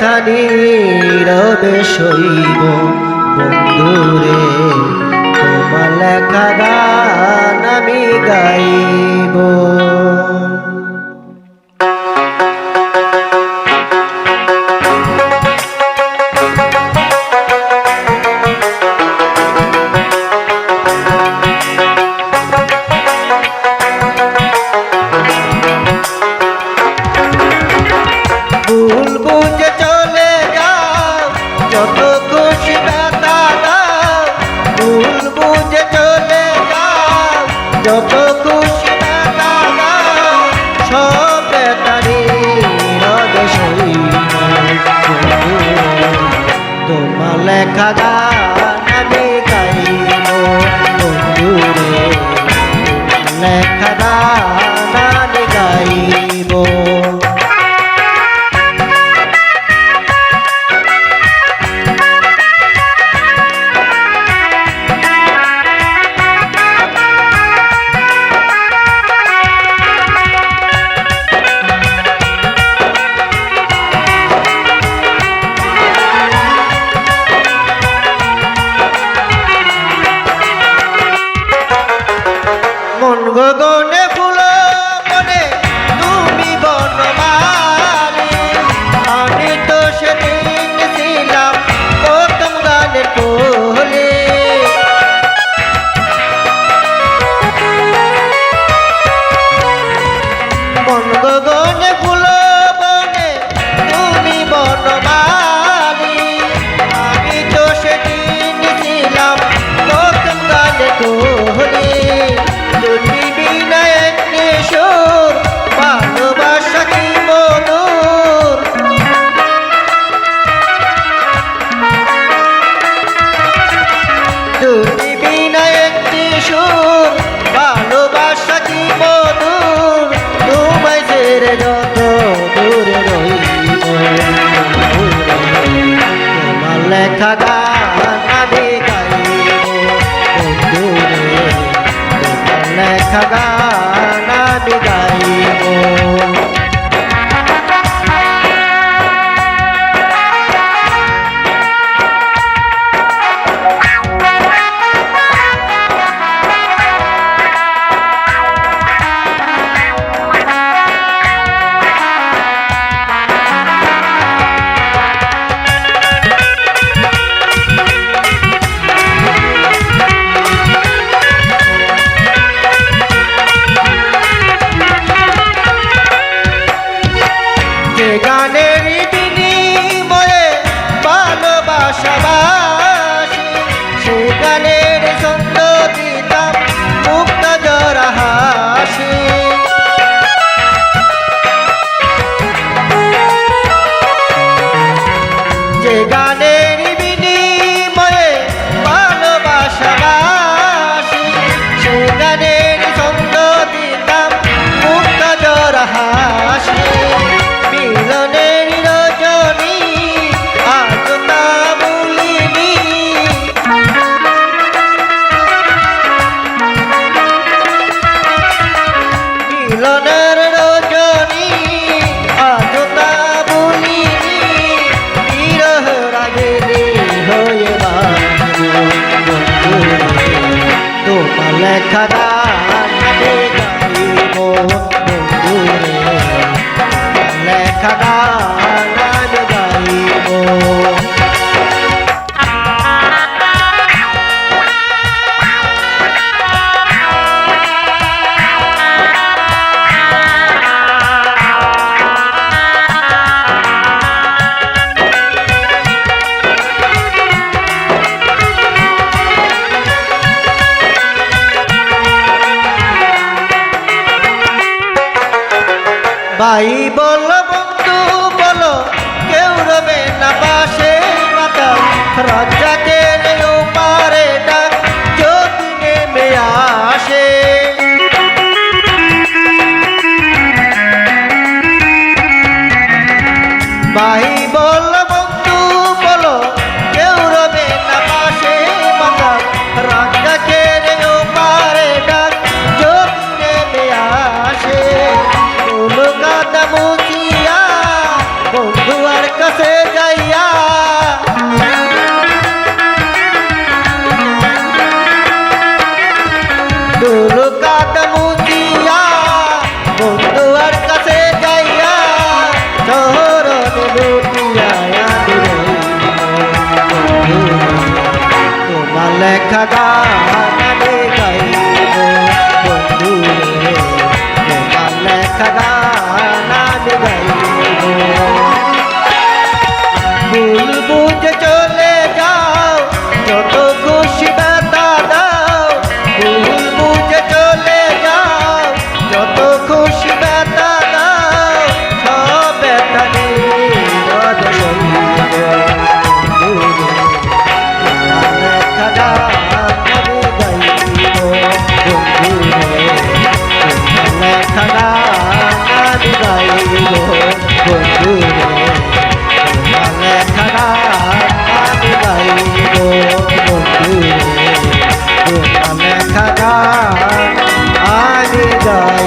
ব্যথা নীরবে সইব বন্ধুরে, তোমার লেখা গান আমি গাইব। ভুল বুঝে চলে যাও, যত খুশি ব্যথা দাও। ভুল বুঝে চলে যাও, যত খুশি ব্যথা দাও। সব ব্যথা নীরবে সইব তোমার লেখা গান আমি গাইব বন্ধুরে, লেখা গান আমি গাইব। মন গগনে ফুল মনে তুমি বনমালী, আমি তো সেদিন ছিলাম প্রথম গানের কোলে। মন গগনে ফুল মনে তুমি বনমালী, আমি তো সেদিন ছিলাম প্রথম গানের কোলে। তুমি বিনা একটি সুর, ভালোবাসা কি মধুর। তুমি বিনা একটি সুর, ভালোবাসা কি মধুর। তোমায় ছেড়ে যত দূরে রইব তোমার লেখা গান আমি গাইব বন্ধুরে, লেখা গান আমি গাইব। গানের বিনিময়ে ভালোবাসাবাসি, সে গানের ছন্দ দিতাম মুক্ত জরা হাসি। যে গানের বিনিময়ে ভালোবাসাবাসি, সে গানের ছন্দ দিতাম মুক্ত জরা হাসি। মিলনের রজনী আজ তা ভুলিনি, মিলনের রজনী আজ তা ভুলিনি। বিরহ রাগিনী হয়ে তোমার লেখা গান আমি গাইব বন্ধুরে, লেখা গান আমি গাইব। ভাই বলো বন্ধু বলো, কেউ রবে না পাশে মাথা। রাজ্জাকের ওপারে ডাক যদি নেমে আসে, ভাই বলো বন্ধু বলো, কেউ রবে না পাশে মাথা। রাজ্জাকের ওপারে ডাক যদি নেমে আসে। মুছিয়া বন্ধু আর কাছে দুলু কাদ মুচিয়া বন্ধুয়ার কাছে যাইয়া চরণে লুটিয়া আমি রইব তোমার লেখা গান আমি গাইব বন্ধু রে তোমার লেখা গান আমি গাইব ভুল বুঝে চলে যাও যত খুশি ব্যথা দাও ভুল বুঝে চলে যাও যত খুশি ব্যথা দাও সব ব্যথা নিরোধ হইব তোমার লেখা গান আমি গাইব বন্ধু রে তোমার লেখা গান আমি গাইব বন্ধু রে লেখা আমি গাইব বন্ধু রে লেখা আমি গাইব